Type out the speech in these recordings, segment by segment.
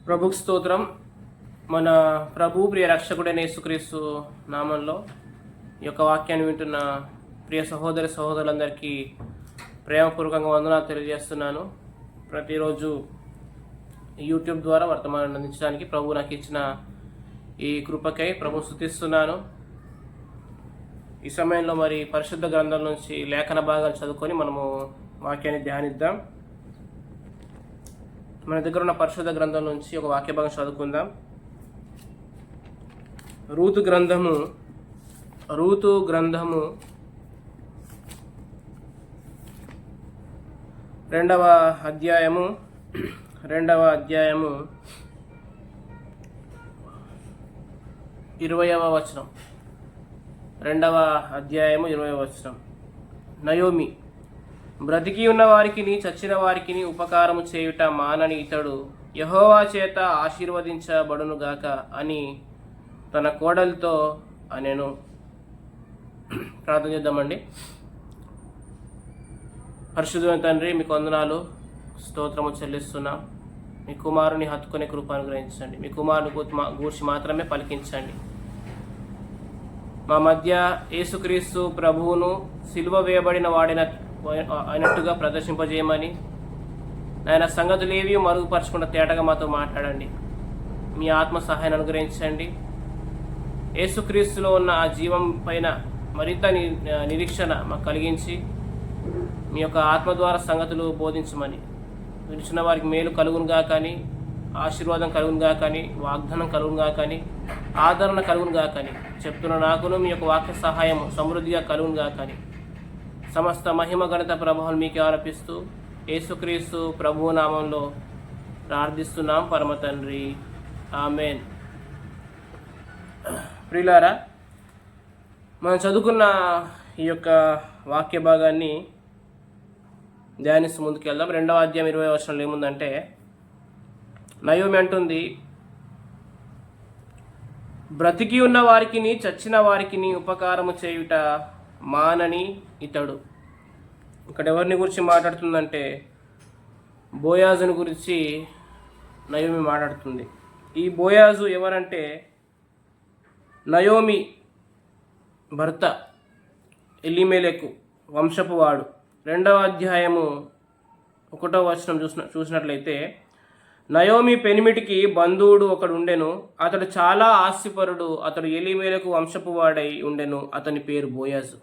ప్రభుకు స్తోత్రం. మన ప్రభు ప్రియ రక్షకుడైన యేసుక్రీస్తు నామంలో ఈ యొక్క వాక్యాన్ని వింటున్న ప్రియ సహోదరులందరికీ ప్రేమపూర్వకంగా వందనాలు తెలియజేస్తున్నాను. ప్రతిరోజు యూట్యూబ్ ద్వారా వర్తమానాన్ని అందించడానికి ప్రభు నాకు ఇచ్చిన ఈ కృపకై ప్రభు స్తుతిస్తున్నాను. ఈ సమయంలో మరి పరిశుద్ధ గ్రంథం నుంచి లేఖన భాగాలు చదువుకొని మనము వాక్యాన్ని ధ్యానిద్దాం. మన దగ్గర ఉన్న పరిశుద్ధ గ్రంథం నుంచి ఒక వాక్య భాగం చదువుకుందాం. రూతు గ్రంథము 2వ అధ్యాయము 20వ వచనం. 2వ అధ్యాయము 20వ వచనం. నయోమి, బ్రతికి ఉన్న వారికి చచ్చిన వారికి ఉపకారము చేయుట మానని ఇతడు యెహోవా చేత ఆశీర్వదించబడునుగాక అని తన కోడలితో అనెను. ప్రార్థన చేద్దామండి. పరిశుద్ధమైన తండ్రి, మీకు వందనాలు, స్తోత్రము చెల్లిస్తున్నాం. మీ కుమారుని హత్తుకునే కృప అనుగ్రహించండి. మీ కుమారుని గూర్చి మాత్రమే పలికించండి. మా మధ్య యేసుక్రీస్తు ప్రభువును సిలువ వేయబడిన అయినట్టుగా ప్రదర్శింపజేయమని ఆయన సంగతులేవి మరుగుపరచకుండా తేటగా మాతో మాట్లాడండి. మీ ఆత్మ సహాయాన్ని అనుగ్రహించండి. యేసుక్రీస్తులో ఉన్న ఆ జీవం పైన మరింత నిరీక్షణ మాకు కలిగించి మీ యొక్క ఆత్మ ద్వారా సంగతులు బోధించమని, విడిచిన వారికి మేలు కలుగునుగా కానీ, ఆశీర్వాదం కలుగునుగా కానీ, వాగ్దానం కలుగునుగా కానీ, ఆదరణ కలుగునుగా కానీ, చెప్తున్న నాకును మీ యొక్క వాక్య సహాయం సమృద్ధిగా కలుగునుగా కానీ, సమస్త మహిమ ఘనత ప్రభావం మీకే ఆరోపిస్తూ యేసుక్రీస్తు ప్రభువు నామంలో ప్రార్థిస్తున్నాం పరమ తండ్రి, ఆమెన్. ప్రియులారా, మనం చదువుకున్న ఈ యొక్క వాక్య భాగాన్ని ధ్యానిస్తూ ముందుకెళ్దాం. 2వ అధ్యాయం 20వ వచనంలో ఏముందంటే, నయోమి అంటుంది, బ్రతికి ఉన్న వారికి చచ్చిన వారికి ఉపకారము చేయుట మానని ఇతడు. ఇక్కడ ఎవరిని గురించి మాట్లాడుతుందంటే, బోయాజుని గురించి నయోమి మాట్లాడుతుంది. ఈ బోయాజు ఎవరంటే నయోమి భర్త ఎలీమెలెకు వంశపు వాడు. 2వ అధ్యాయము 1వ వచనం చూసినట్లయితే, నయోమి పెనిమిటికి బంధువుడు ఒకడు ఉండెను, అతడు చాలా ఆస్తిపరుడు, అతడు ఎలీమెలెకు వంశపు వాడై ఉండెను, అతని పేరు బోయాజు.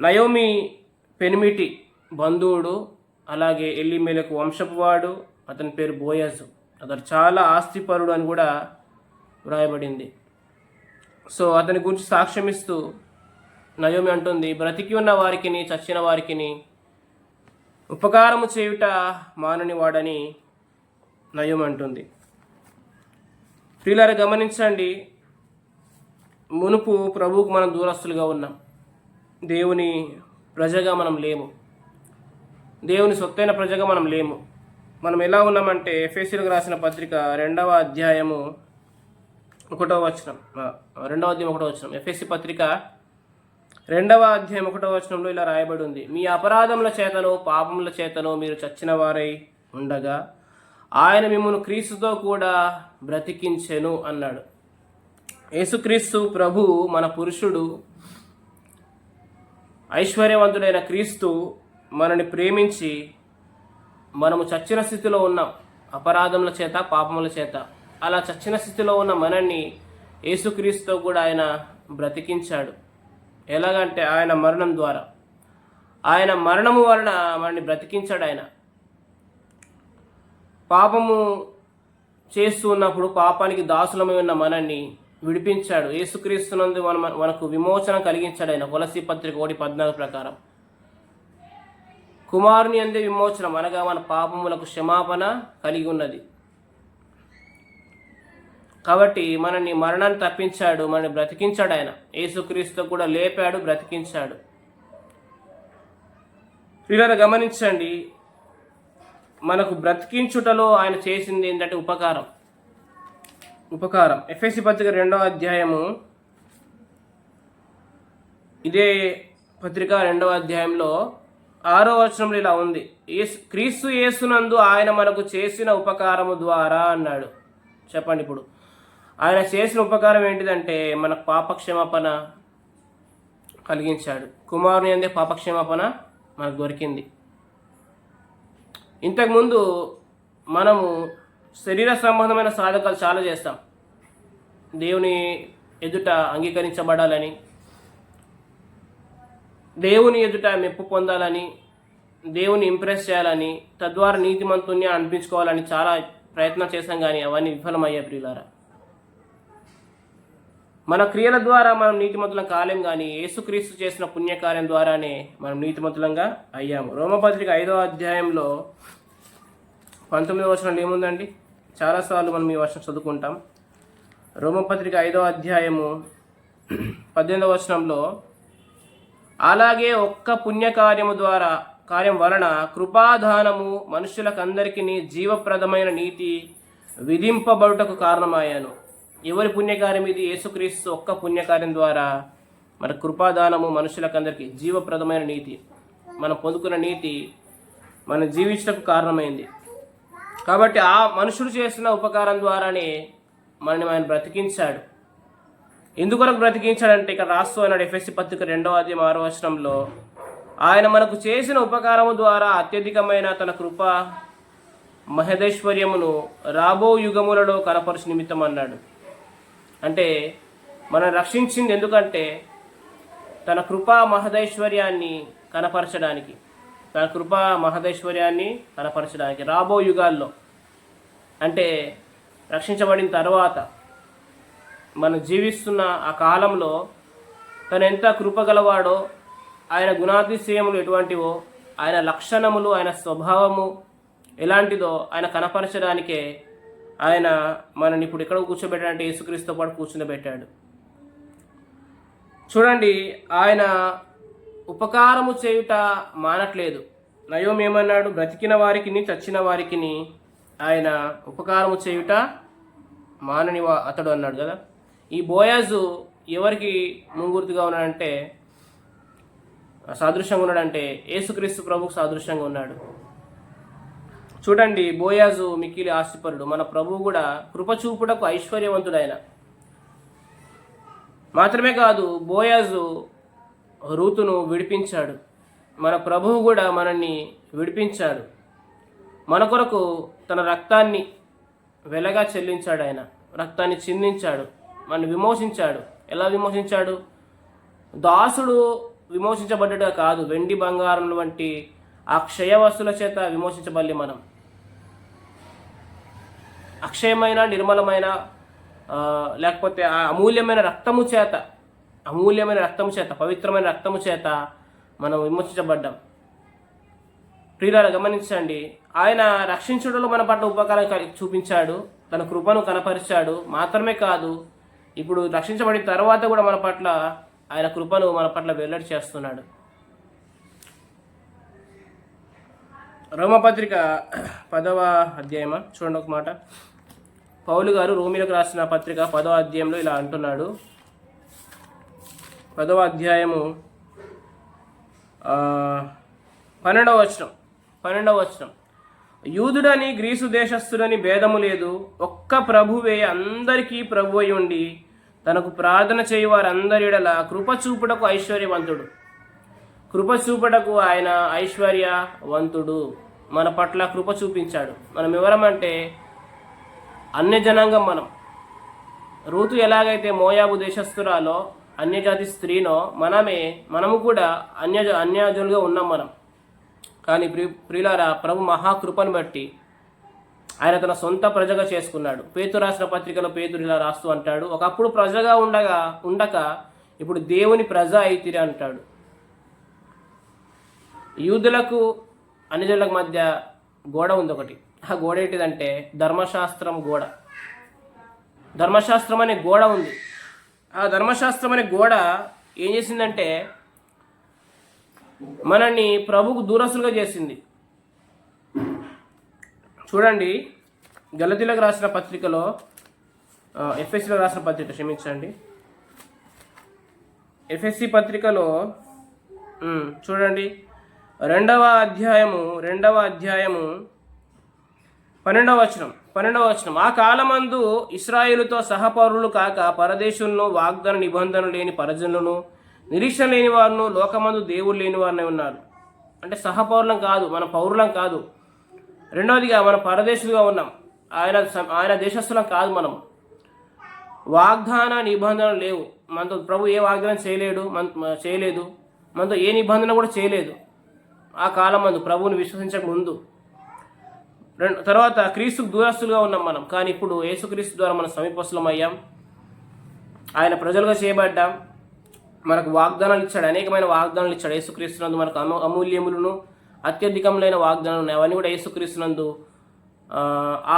నయోమి పెనిమిటి బంధువుడు, అలాగే ఎలీమెలెకు వంశపు వాడు, అతని పేరు బోయాజు. అతడు చాలా ఆస్తిపరుడు అని కూడా వ్రాయబడింది. సో అతని గురించి సాక్ష్యమిస్తూ నయోమి అంటుంది, బ్రతికి ఉన్న వారికి చచ్చిన వారికి ఉపకారము చేయుట మానని వాడని నయోమి అంటుంది. ప్రియులారా, గమనించండి, మునుపు ప్రభువుకు మనం దూరస్తులుగా ఉన్నాం. దేవుని ప్రజగా మనం లేము. దేవుని సొత్తైన ప్రజగా మనం లేము. మనం ఎలా ఉన్నామంటే, ఎఫెసీయులకు రాసిన పత్రిక 2వ అధ్యాయము 1వ వచనం. 2వ అధ్యాయం 1వ వచనం. ఎఫెసీ పత్రిక 2వ అధ్యాయం 1వ వచనంలో ఇలా రాయబడి ఉంది, మీ అపరాధముల చేతను పాపముల చేతను మీరు చచ్చిన వారై ఉండగా ఆయన మిమ్మల్ని క్రీస్తుతో కూడా బ్రతికించెను అన్నాడు. యేసుక్రీస్తు ప్రభు, మన పురుషుడు, ఐశ్వర్యవంతుడైన క్రీస్తు మనని ప్రేమించి, మనము చచ్చిన స్థితిలో ఉన్నాం అపరాధముల చేత పాపముల చేత. అలా చచ్చిన స్థితిలో ఉన్న మనల్ని యేసుక్రీస్తుతో కూడా ఆయన బ్రతికించాడు. ఎలాగంటే ఆయన మరణం ద్వారా, ఆయన మరణము వలన మనల్ని బ్రతికించాడు. ఆయన పాపము చేస్తూ ఉన్నప్పుడు పాపానికి దాసులమై ఉన్న మనల్ని విడిపించాడు. యేసుక్రీస్తునందు మనకు విమోచన కలిగించాడు ఆయన. కొలసీ పత్రిక 1:14 ప్రకారం కుమారుని అందే విమోచనం, అనగా మన పాపములకు క్షమాపణ కలిగి ఉన్నది. కాబట్టి మనల్ని మరణాన్ని తప్పించాడు, మనల్ని బ్రతికించాడు. ఆయన యేసుక్రీస్తు కూడా లేపాడు, బ్రతికించాడు. ప్రియులారా, గమనించండి, మనకు బ్రతికించుటలో ఆయన చేసింది ఏంటంటే ఉపకారం. ఎఫెసీ పత్రిక 2వ అధ్యాయము, ఇదే పత్రిక 2వ అధ్యాయంలో 6వ వచనంలో ఇలా ఉంది, క్రీస్తు యేసునందు ఆయన మనకు చేసిన ఉపకారము ద్వారా అన్నాడు. చెప్పండి, ఇప్పుడు ఆయన చేసిన ఉపకారం ఏంటిదంటే మనకు పాపక్షమాపణ కలిగించాడు. కుమారుని అందే పాపక్షమాపణ మనకు దొరికింది. ఇంతకుముందు మనము శరీర సంబంధమైన సాధకాలు చాలా చేస్తాం. దేవుని ఎదుట అంగీకరించబడాలని, దేవుని ఎదుట మెప్పు పొందాలని, దేవుని ఇంప్రెస్ చేయాలని, తద్వారా నీతిమంతుణ్ణి అనిపించుకోవాలని చాలా ప్రయత్నం చేశాం, కానీ అవన్నీ విఫలమయ్యాయి ప్రియులారా. మన క్రియల ద్వారా మనం నీతిమంతులం కాలేం, కానీ యేసుక్రీస్తు చేసిన పుణ్యకార్యం ద్వారానే మనం నీతిమంతులంగా అయ్యాము. రోమపత్రిక 5వ అధ్యాయంలో 19వ వచనంలో ఏముందండి? చాలాసార్లు మనం ఈ వర్షం చదువుకుంటాం. రోమపత్రిక 5వ అధ్యాయము 18వ వచనంలో, అలాగే ఒక్క పుణ్యకార్యము ద్వారా కార్యం వలన కృపాదానము మనుషులకందరికీ జీవప్రదమైన నీతి విధింపబడుటకు కారణమయ్యాను. ఎవరి పుణ్యకార్యం ఇది? యేసుక్రీస్తు ఒక్క పుణ్యకార్యం ద్వారా మన కృపాదానము మనుషులకందరికీ జీవప్రదమైన నీతి, మనం పొందుకున్న నీతి మనం జీవించటకు కారణమైంది. కాబట్టి ఆ మనుషులు చేసిన ఉపకారం ద్వారానే మనని ఆయన బ్రతికించాడు. ఎందుకొరకు బ్రతికించాడంటే ఇక్కడ రాస్తూ అన్నాడు ఎఫెసీ పత్రిక 2వ అధ్యాయం 6వ వచనంలో, ఆయన మనకు చేసిన ఉపకారము ద్వారా అత్యధికమైన తన కృప మహదేశ్వర్యమును రాబో యుగములలో కనపరచు నిమిత్తం అన్నాడు. అంటే మనం రక్షించింది ఎందుకంటే తన కృపా మహదైశ్వర్యాన్ని కనపరచడానికి, తన కృపా మహదైశ్వర్యాన్ని కనపరచడానికి రాబో యుగాల్లో, అంటే రక్షించబడిన తర్వాత మనం జీవిస్తున్న ఆ కాలంలో తను ఎంత కృపగలవాడో, ఆయన గుణాతిశయములు ఎటువంటివో, ఆయన లక్షణములు, ఆయన స్వభావము ఎలాంటిదో ఆయన కనపరచడానికే ఆయన మనని ఇప్పుడు ఎక్కడ కూర్చోబెట్టాడంటే యేసుక్రీస్తుతో పాటు కూర్చుండబెట్టాడు. చూడండి, ఆయన ఉపకారము చేయుట మానట్లేదు. నయోమి ఏమన్నాడు? బ్రతికిన వారికి చచ్చిన వారికి ఆయన ఉపకారము చేయుట మానని అతడు అన్నాడు కదా. ఈ బోయాజు ఎవరికి ముంగుర్తుగా ఉన్నాడంటే, సాదృశ్యంగా ఉన్నాడంటే యేసుక్రీస్తు ప్రభువుకు సాదృశ్యంగా ఉన్నాడు. చూడండి, బోయాజు మిక్కిలి ఆస్తిపరుడు. మన ప్రభువు కూడా కృపచూపుటకు ఐశ్వర్యవంతుడు. ఆయన మాత్రమే కాదు, బోయాజు రూతును విడిపించాడు. మన ప్రభువు కూడా మనల్ని విడిపించాడు. మన కొరకు తన రక్తాన్ని వెలగా చెల్లించాడు. ఆయన రక్తాన్ని చిందించాడు, మనల్ని విమోచించాడు. ఎలా విమోచించాడు? దాసుడు విమోచించబడ్డా కాదు, వెండి బంగారం వంటి ఆ క్షయ వస్తువుల చేత విమోచించబడి మనం అక్షయమైన, నిర్మలమైన, లేకపోతే ఆ అమూల్యమైన రక్తము చేత, పవిత్రమైన రక్తము చేత మనం విమోచించబడ్డాం. ప్రియులారా గమనించండి, ఆయన రక్షించడంలో మన పట్ల ఉపకారం చూపించాడు, తన కృపను కనపరిచాడు. మాత్రమే కాదు, ఇప్పుడు రక్షించబడిన తర్వాత కూడా మన పట్ల ఆయన కృపను మన పట్ల వెల్లడి చేస్తున్నాడు. రోమపత్రిక 10వ అధ్యాయమా చూడండి ఒక మాట. పౌలు గారు రోమీలకు రాసిన పత్రిక 10వ అధ్యాయంలో ఇలా అంటున్నాడు. 10వ అధ్యాయము 12వ వచనం, యూదుడని గ్రీసు దేశస్థుడని భేదము లేదు, ఒక్క ప్రభువే అందరికీ ప్రభు అయి ఉండి తనకు ప్రార్థన చేయి వారందరి ఎడల కృప చూపుటకు ఐశ్వర్యవంతుడు. కృప చూపుటకు ఆయన ఐశ్వర్యవంతుడు. మన పట్ల కృప చూపించాడు. మనం ఎవరమంటే అన్యజనాంగం. రూతు ఎలాగైతే మోయాబు దేశస్థురాలో అన్యజాతి స్త్రీనో మనము కూడా అన్యజనులుగా ఉన్నాం మనం. కానీ ప్రియులారా, ప్రభు మహాకృపను బట్టి ఆయన తన సొంత ప్రజగా చేసుకున్నాడు. పేతురు రాసిన పత్రికలో పేతురు ఇలా రాస్తూ అంటాడు, ఒకప్పుడు ప్రజగా ఉండక ఇప్పుడు దేవుని ప్రజ అయితిరి అంటాడు. యూదులకు అన్యజనులకు మధ్య గోడ ఉంది ఒకటి. ఆ గోడ ఏంటిదంటే ధర్మశాస్త్రం గోడ. ధర్మశాస్త్రం అనే గోడ ఉంది. ఆ ధర్మశాస్త్రం అనే గోడ ఏం చేసిందంటే మనల్ని ప్రభువుకు దూరస్తులుగా చేసింది. చూడండి, గలతీలకు రాసిన పత్రికలో, ఎఫ్ఎస్సీలో రాసిన పత్రిక, క్షమించండి, ఎఫ్ఎస్సీ పత్రికలో చూడండి రెండవ అధ్యాయము 12వ వచనం. ఆ కాలమందు ఇశ్రాయేలుతో సహపౌరులు కాక పరదేశులను, వాగ్దాన నిబంధన లేని పరజనులను, నిరీక్షణ లేని వారును, లోకమందు దేవుడు లేని వారిని ఉన్నారు. అంటే సహపౌరులం కాదు, మన పౌరులం కాదు. రెండవదిగా మనం పరదేశులుగా ఉన్నాం, ఆయన దేశస్థులం కాదు. మనం వాగ్దాన నిబంధనలు లేవు. మనతో ప్రభు ఏ వాగ్దానం చేయలేదు, మనతో ఏ నిబంధన కూడా చేయలేదు ఆ కాలమందు, ప్రభువుని విశ్వసించక ముందు. తర్వాత క్రీస్తుకు దూరస్తులుగా ఉన్నాం మనం. కానీ ఇప్పుడు యేసుక్రీస్తు ద్వారా మనం సమీపస్తులం అయ్యాం, ఆయన ప్రజలుగా చేయబడ్డాం. మనకు వాగ్దానాలు ఇచ్చాడు, అనేకమైన వాగ్దానాలు ఇచ్చాడు యేసుక్రీస్తునందు. మనకు అమూల్యములను అత్యధికములైన వాగ్దానాలు ఉన్నాయి. అవన్నీ కూడా యేసుక్రీస్తునందు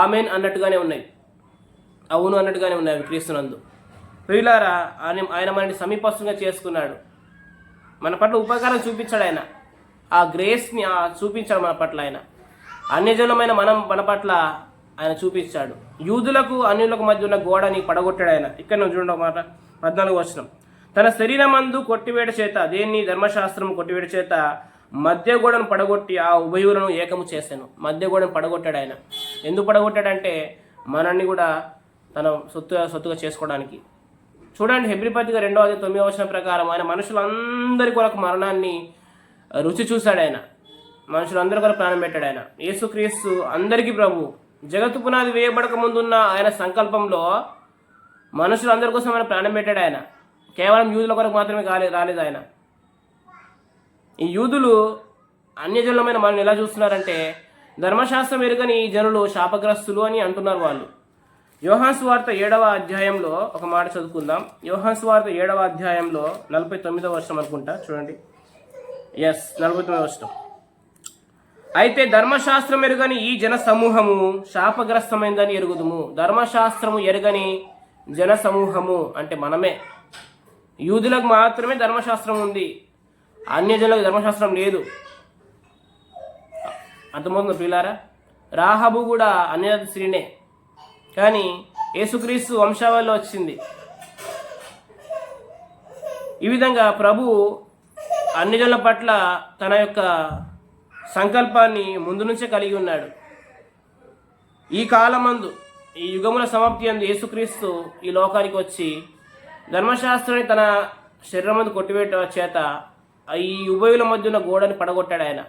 ఆమెన్ అన్నట్టుగానే ఉన్నాయి, అవును అన్నట్టుగానే ఉన్నాయి అవి క్రీస్తునందు. ప్రియులారా, ఆయన మనని సమీపస్తుగా చేసుకున్నాడు, మన పట్ల ఉపకారం చూపించాడు. ఆయన ఆ గ్రేస్ని చూపించాడు మన పట్ల. ఆయన అన్యజనులమైన మన పట్ల ఆయన చూపించాడు. యూదులకు అన్యులకు మధ్య ఉన్న గోడని పడగొట్టాడు ఆయన. ఇక్కడ నువ్వు చూడండి మాట 14వ వచనం. తన శరీరమందు కొట్టివేట చేత, దేన్ని ధర్మశాస్త్రం కొట్టివేట చేత మధ్య గోడను పడగొట్టి ఆ ఉభయులను ఏకము చేశాను. మధ్య గోడను పడగొట్టాడు ఆయన. ఎందుకు పడగొట్టాడంటే మనల్ని కూడా తన సొత్తుగా చేసుకోవడానికి. చూడండి, హెబ్రీ పత్రిక 2:9 వచనం ప్రకారం ఆయన మనుషులందరి కొరకు మరణాన్ని రుచి చూశాడు. ఆయన మనుషులందరి కొరకు ప్రాణం పెట్టాడు. ఆయన యేసుక్రీస్తు అందరికీ ప్రభు. జగత్తు పునాది వేయబడక ముందున్న ఆయన సంకల్పంలో మనుషులందరి కోసం ఆయన ప్రాణం పెట్టాడు. ఆయన కేవలం యూదుల కొరకు మాత్రమే రాలేదు ఆయన. ఈ యూదులు అన్యజనులమైన మనల్ని ఎలా చూస్తున్నారంటే, ధర్మశాస్త్రం ఎరుగని ఈ జనులు శాపగ్రస్తులు అని అంటున్నారు వాళ్ళు. యోహాను సువార్త 7వ అధ్యాయంలో ఒక మాట చదువుకుందాం. యోహాను సువార్త 7వ అధ్యాయంలో 49వ వచనం అనుకుంటా, చూడండి. 49వ వచనం. అయితే ధర్మశాస్త్రం ఎరుగని ఈ జన సమూహము శాపగ్రస్తమైందని ఎరుగుదుము. ధర్మశాస్త్రము ఎరుగని జన సమూహము అంటే మనమే. యూదులకు మాత్రమే ధర్మశాస్త్రం ఉంది, అన్యజనులకు ధర్మశాస్త్రం లేదు. అర్థమవుతుంది ప్రియులారా? రాహాబు కూడా అన్యజాతి స్త్రీనే, కానీ యేసుక్రీస్తు వంశావళిలో వచ్చింది. ఈ విధంగా ప్రభు అన్యజనుల పట్ల తన యొక్క సంకల్పాన్ని ముందు నుంచే కలిగి ఉన్నాడు. ఈ కాలమందు, ఈ యుగముల సమాప్తి అందు యేసుక్రీస్తు ఈ లోకానికి వచ్చి ధర్మశాస్త్రాన్ని తన శరీరం మందు కొట్టివేట చేత ఈ ఉభయుల మధ్య ఉన్న గోడని పడగొట్టాడు. ఆయన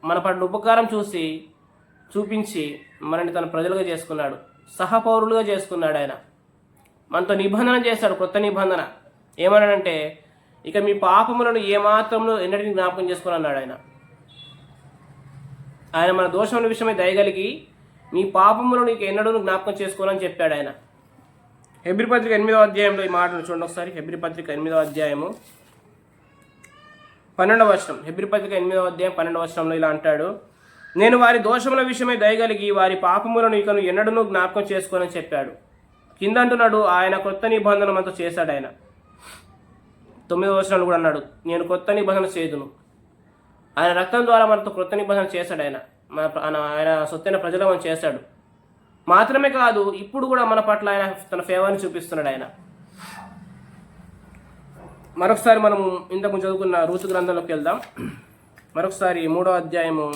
మన పట్ల ఉపకారం చూపించి మనని తన ప్రజలుగా చేసుకున్నాడు, సహపౌరులుగా చేసుకున్నాడు. ఆయన మనతో నిబంధన చేశాడు, కొత్త నిబంధన. ఏమన్నాడంటే, ఇక మీ పాపములను ఏమాత్రంలో ఎన్నటిని జ్ఞాపకం చేసుకుని అన్నాడు ఆయన. ఆయన మన దోషముల విషయమై దయగలిగి మీ పాపములను ఇక ఎన్నడూ జ్ఞాపకం చేసుకోవాలని చెప్పాడు ఆయన. హెబ్రీ పత్రిక 8వ అధ్యాయంలో ఈ మాటను చూడండి ఒకసారి. హెబ్రీ పత్రిక 8వ అధ్యాయము 12వ వచనం. హెబ్రీ పత్రిక 8వ అధ్యాయం 12వ వచనంలో ఇలా అంటాడు, నేను వారి దోషముల విషయమై దయగలిగి వారి పాపములను ఇకను ఎన్నడూ జ్ఞాపకం చేసుకోవాలని చెప్పాడు. కింద అంటున్నాడు, ఆయన కొత్త నిబంధన మనతో చేశాడు. ఆయన 9వ వచనంలో కూడా అన్నాడు, నేను కొత్త నిబంధన చేదును. ఆయన రక్తం ద్వారా మనతో కొత్త నిబంధన చేశాడు. ఆయన సొత్తైన ప్రజలు మనం చేశాడు. మాత్రమే కాదు, ఇప్పుడు కూడా మన పట్ల ఆయన తన ఫేవర్ని చూపిస్తున్నాడు. ఆయన మరొకసారి మనము ఇంతకు చదువుకున్న రూతు గ్రంథంలోకి వెళ్దాం. మరొకసారి 3వ అధ్యాయము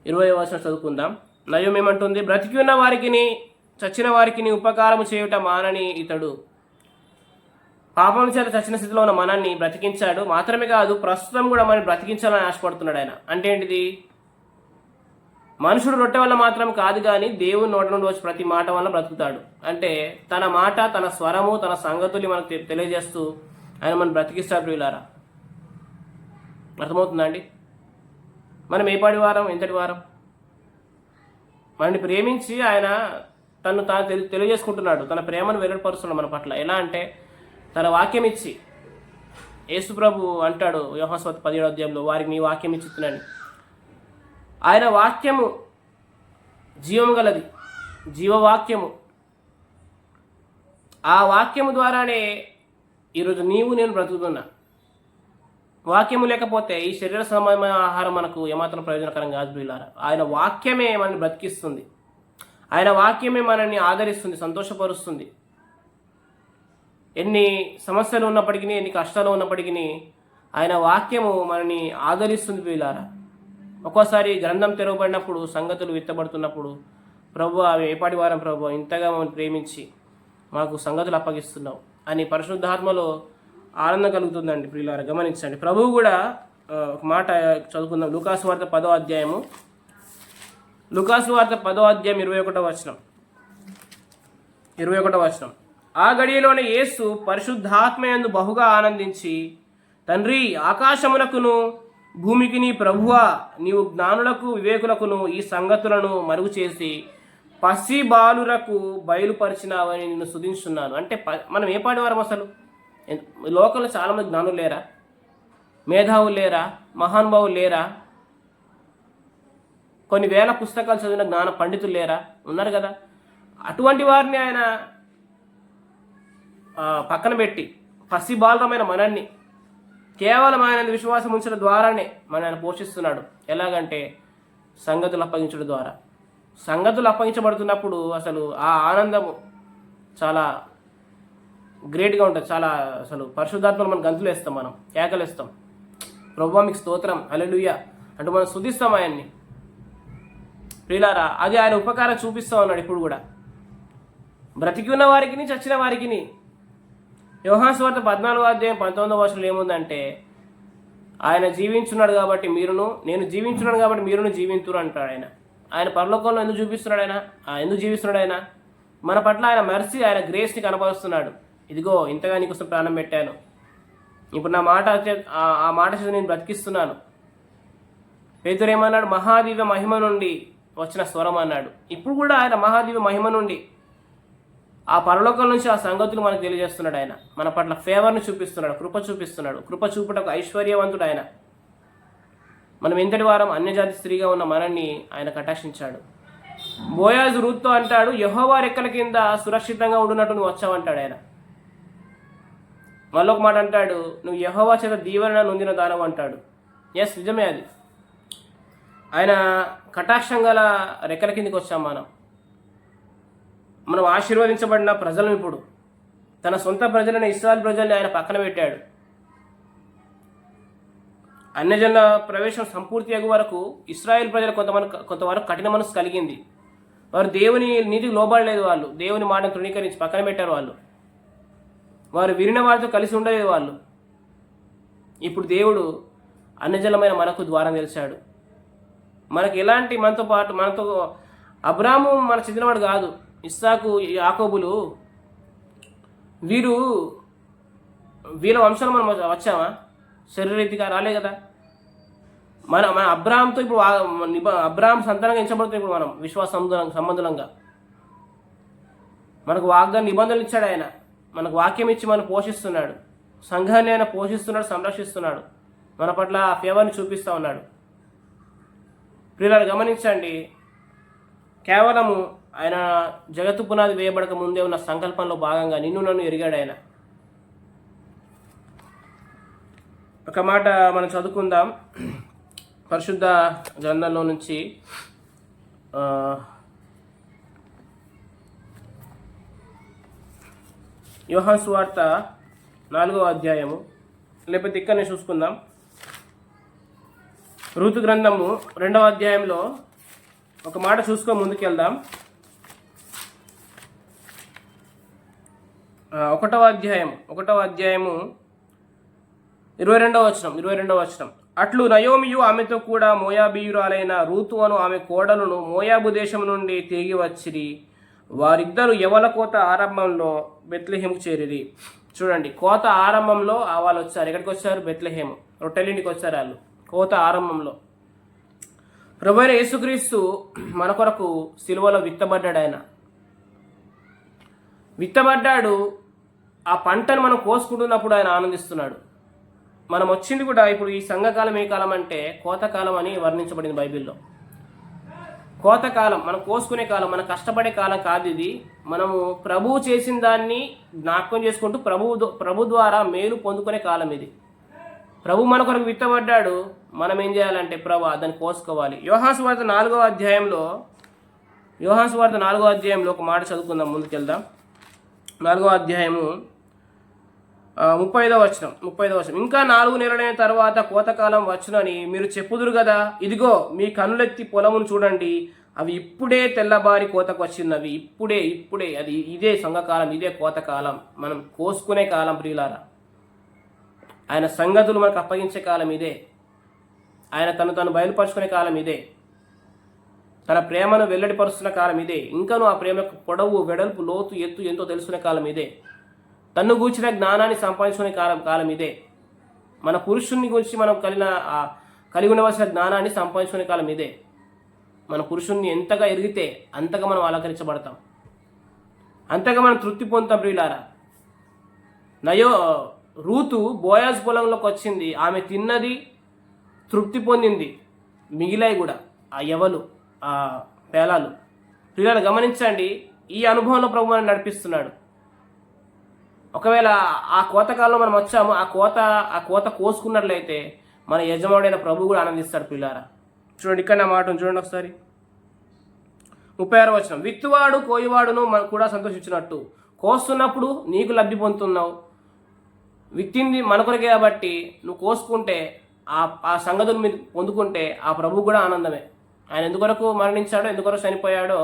20వ వచనం చదువుకుందాం. నయం ఏమంటుంది, బ్రతికి ఉన్న వారికి చచ్చిన వారికి ఉపకారము చేయుట మానని ఇతడు. పాపం చేత చచ్చిన స్థితిలో ఉన్న మనల్ని బ్రతికించాడు. మాత్రమే కాదు, ప్రస్తుతం కూడా మనల్ని బ్రతికించాలని ఆశపడుతున్నాడు ఆయన. అంటే ఏంటిది? మనుషుడు రొట్టె వల్ల మాత్రం కాదు, కానీ దేవుని నోటి నుండి వచ్చి ప్రతి మాట వల్ల బ్రతుకుతాడు. అంటే తన మాట, తన స్వరము, తన సంగతులు మనకు తెలియజేస్తూ ఆయన మనం బ్రతికిస్తాడు. ప్రియులారా, అర్థమవుతుందా అండి? మనం ఏ పాడి వారం, ఎంతటి వారం? మనల్ని ప్రేమించి ఆయన తాను తెలియజేసుకుంటున్నాడు, తన ప్రేమను వెల్లడిపరుస్తున్నాడు మన పట్ల. ఎలా అంటే తన వాక్యం ఇచ్చి. యేసుప్రభు అంటాడు యోహాను సువార్త 17వ అధ్యాయంలో, వారికి నీ వాక్యం ఇచ్చిస్తున్నాను. ఆయన వాక్యము జీవము గలది, జీవవాక్యము. ఆ వాక్యము ద్వారానే ఈరోజు నీవు నేను బ్రతుకుతున్నా. వాక్యము లేకపోతే ఈ శరీర సంబంధమైన ఆహారం మనకు ఏమాత్రం ప్రయోజనకరం కాదు ప్రియులారా. ఆయన వాక్యమే మనల్ని బ్రతికిస్తుంది. ఆయన వాక్యమే మనల్ని ఆదరిస్తుంది, సంతోషపరుస్తుంది. ఎన్ని సమస్యలు ఉన్నప్పటికీ, ఎన్ని కష్టాలు ఉన్నప్పటికీ ఆయన వాక్యము మనని ఆదరిస్తుంది ప్రియులారా. ఒక్కోసారి గ్రంథం తెరవబడినప్పుడు, సంగతులు విత్తబడుతున్నప్పుడు, ప్రభు అవి ఏపాటి వారం ప్రభు ఇంతగా మమ్మల్ని ప్రేమించి మాకు సంగతులు అప్పగిస్తున్నావు అని పరిశుద్ధాత్మలో ఆనందం కలుగుతుందండి ప్రియులారా. గమనించండి. ప్రభువు కూడా ఒక మాట చదువుకుందాం. లూకాసు వార్త 10వ అధ్యాయము, లూకాసు వార్త 10వ అధ్యాయం 21వ వచనం. ఆ గడియలోనే యేసు పరిశుద్ధాత్మయందు బహుగా ఆనందించి, తండ్రి, ఆకాశమునకును భూమికి నీ ప్రభువా, నీవు జ్ఞానులకు వివేకులకును ఈ సంగతులను మరుగు చేసి పసి బాలురకు బయలుపరిచినావని నిన్ను స్తుతించున్నాను. అంటే మనం ఏ పాటి వారం అసలు? లోకంలో చాలామంది జ్ఞానులు లేరా? మేధావులు లేరా? మహానుభావులు లేరా? కొన్ని వేల పుస్తకాలు చదివిన జ్ఞాన పండితులు లేరా? ఉన్నారు కదా. అటువంటి వారిని ఆయన పక్కన పెట్టి పసి బాలరమైన మనల్ని కేవలం ఆయన విశ్వాసం ఉంచడం ద్వారానే మన ఆయన పోషిస్తున్నాడు. ఎలాగంటే సంగతులు అప్పగించడం ద్వారా. సంగతులు అప్పగించబడుతున్నప్పుడు అసలు ఆ ఆనందము చాలా గ్రేట్గా ఉంటుంది. చాలా అసలు పరిశుద్ధాత్మలు మనం గంతులు వేస్తాం, మనం కేకలేస్తాం, ప్రభువా మీకు స్తోత్రం, హల్లెలూయా అంటూ మనం స్తుతిస్తాం ఆయన్ని. ప్రియులారా, అది ఆయన ఉపకారం చూపిస్తూ ఉన్నాడు ఇప్పుడు కూడా. బ్రతికి ఉన్న వారికి, చచ్చిన వారికి. యోహాను సువార్త 14వ అధ్యాయం 19వ వచనంలో ఏముందంటే, ఆయన జీవించున్నాడు కాబట్టి మీరును, నేను జీవించున్నాడు కాబట్టి మీరును జీవింతురు అంటాడు ఆయన. ఆయన పరలోకంలో ఎందుకు చూపిస్తున్నాడు? ఎందుకు జీవిస్తున్నాడు ఆయన? మన పట్ల ఆయన మర్సీ, ఆయన గ్రేస్ని కనపరుస్తున్నాడు. ఇదిగో ఇంతగా నీకోసం ప్రాణం పెట్టాను, ఇప్పుడు నా మాట ఆ మాట చేసి నేను బ్రతికిస్తున్నాను. పేతురు ఏమన్నాడు? మహాదివ్య మహిమ నుండి వచ్చిన స్వరం అన్నాడు. ఇప్పుడు కూడా ఆయన మహాదివ్య మహిమ నుండి ఆ పరలోకం నుంచి ఆ సంగతులు మనకు తెలియజేస్తున్నాడు. ఆయన మన పట్ల ఫేవర్ని చూపిస్తున్నాడు, కృప చూపిస్తున్నాడు. కృప చూపుటకు ఐశ్వర్యవంతుడు ఆయన. మనం ఎంతటి వారం అన్యజాతి స్త్రీగా ఉన్న మనల్ని ఆయన కటాక్షించాడు. బోయాజు రూత్తో అంటాడు, యెహోవా రెక్కల కింద సురక్షితంగా ఉండునట్టు నువ్వు వచ్చావంటాడు ఆయన. మళ్ళొక మాట అంటాడు, నువ్వు యెహోవా చేత దీవెన నొందిన దానవు అంటాడు. ఎస్, నిజమే అది. ఆయన కటాక్షం గల రెక్కల కిందకి వచ్చాం మనం ఆశీర్వదించబడిన ప్రజలను. ఇప్పుడు తన సొంత ప్రజలైన ఇశ్రాయేలు ప్రజల్ని ఆయన పక్కన పెట్టాడు. అన్యజనుల ప్రవేశం సంపూర్తి అయ్యే వరకు ఇశ్రాయేలు ప్రజలు కొంతవరకు కఠిన మనసు కలిగింది. వారు దేవుని నీతికి లోబడలేదు. వాళ్ళు దేవుని మాటను తృణీకరించి పక్కన పెట్టారు. వారు విరిన వారితో కలిసి ఉండలేదు వాళ్ళు. ఇప్పుడు దేవుడు అన్యజనమైన మనకు ద్వారం తెలిసాడు. మనకు ఎలాంటి మనతో అబ్రాము మన చెందినవాడు కాదు. ఇస్సాకు, యాకోబులు వీళ్ళ వంశాలు మనం వచ్చామా? శరీరరీతిగా రాలే కదా. మన అబ్రాహాంతో ఇప్పుడు అబ్రాహాం సంతానంగా ఎంచబడుతుంది. ఇప్పుడు మనం విశ్వాస సంబంధంగా మనకు వాగ్దాన నిబంధనలు ఇచ్చాడు ఆయన. మనకు వాక్యం ఇచ్చి మనం పోషిస్తున్నాడు. సంఘాన్ని ఆయన పోషిస్తున్నాడు, సంరక్షిస్తున్నాడు. మన పట్ల ఆ ఫేవర్ని చూపిస్తూ ఉన్నాడు. ప్రియులారా, గమనించండి. కేవలము ఆయన జగత్తు పునాది వేయబడక ముందే ఉన్న సంకల్పంలో భాగంగా నిన్ను నన్ను ఎరిగాడు ఆయన. ఒక మాట మనం చదువుకుందాం పరిశుద్ధ గ్రంథంలో నుంచి. యోహాను సువార్త 4వ అధ్యాయము, లేకపోతే ఇక్కడనే చూసుకుందాం. ఋతు గ్రంథము 2వ అధ్యాయంలో ఒక మాట చూసుకొని ముందుకెళ్దాం. 1వ అధ్యాయము 22వ వచనం. అట్లు నయోమియు ఆమెతో కూడా మోయాబీయురాలైన రూతు అను ఆమె కోడలును మోయాబు దేశం నుండి తిరిగి వచ్చిరి. వారిద్దరు యవల కోత ఆరంభంలో బెత్లెహేముకు చేరిరి. చూడండి, కోత ఆరంభంలో వాళ్ళు వచ్చారు. ఎక్కడికి వచ్చారు? బెత్లెహేము, రొట్టెలింటికి వచ్చారు వాళ్ళు. కోత ఆరంభంలో ప్రభువైన యేసుక్రీస్తు మన కొరకు సిలువలో విత్తబడ్డాడు. ఆయన విత్తబడ్డాడు. ఆ పంటను మనం కోసుకుంటున్నప్పుడు ఆయన ఆనందిస్తున్నాడు. మనం వచ్చింది కూడా ఇప్పుడు ఈ సంఘకాలం ఏ కాలం అంటే కోతకాలం అని వర్ణించబడింది బైబిల్లో. కోతకాలం, మనం కోసుకునే కాలం, మనం కష్టపడే కాలం కాదు ఇది. మనము ప్రభువు చేసిన దాన్ని జ్ఞాపకం చేసుకుంటూ ప్రభు ద్వారా మేలు పొందుకునే కాలం ఇది. ప్రభు మన కొరకు విత్తబడ్డాడు. మనం ఏం చేయాలంటే దాన్ని కోసుకోవాలి. యోహాను సువార్త 4వ అధ్యాయంలో ఒక మాట చదువుకుందాం, ముందుకెళ్దాం. 4వ అధ్యాయము 35వ వచనం, ఇంకా 4 నెలలైన తర్వాత కోతకాలం వచ్చునని మీరు చెప్పుదురు కదా, ఇదిగో మీ కనులెత్తి పొలమును చూడండి, అవి ఇప్పుడే తెల్లబారి కోతకు వచ్చినవి. ఇప్పుడే అది ఇదే సంఘకాలం, ఇదే కోతకాలం, మనం కోసుకునే కాలం ప్రియులారా. ఆయన సంగతులు మనకు అప్పగించే కాలం ఇదే. ఆయన తను బయలుపరుచుకునే కాలం ఇదే. తన ప్రేమను వెల్లడిపరుస్తున్న కాలం ఇదే. ఇంకను ఆ ప్రేమకు పొడవు, వెడల్పు, లోతు, ఎత్తు ఎంతో తెలుసుకునే కాలం ఇదే. తన్ను గూర్చిన జ్ఞానాన్ని సంపాదించుకునే కాలం ఇదే. మన పురుషుని గురించి మనం కలిగి ఉండవలసిన జ్ఞానాన్ని సంపాదించుకునే కాలం ఇదే. మన పురుషుణ్ణి ఎంతగా ఎరిగితే అంతగా మనం అలంకరించబడతాం, అంతగా మనం తృప్తి పొందుతాం ప్రియులారా. రూతు బోయాజు పొలంలోకి వచ్చింది, ఆమె తిన్నది, తృప్తి పొందింది, మిగిలాయి కూడా ఆ యవలు, ఆ పేలాలు. ప్రియులారా గమనించండి, ఈ అనుభవంలో ప్రభు మనం నడిపిస్తున్నాడు. ఒకవేళ ఆ కోతకాలంలో మనం వచ్చాము, ఆ కోత కోసుకున్నట్లయితే మన యజమానుడైన ప్రభు కూడా ఆనందిస్తాడు ప్రియులారా. చూడండి, ఇక్కడ నా మాటను చూడండి ఒకసారి. 36వ వచనం, విత్తువాడు కోయివాడును కూడా సంతోషించినట్టు కోస్తున్నప్పుడు నీకు లబ్ధి పొందుతున్నావు. విత్తింది మన కొరకే కాబట్టి నువ్వు కోసుకుంటే ఆ సంగతులు మీరు పొందుకుంటే ఆ ప్రభు కూడా ఆనందమే. ఆయన ఎందుకొరకు మరణించాడో, ఎందుకొరకు చనిపోయాడో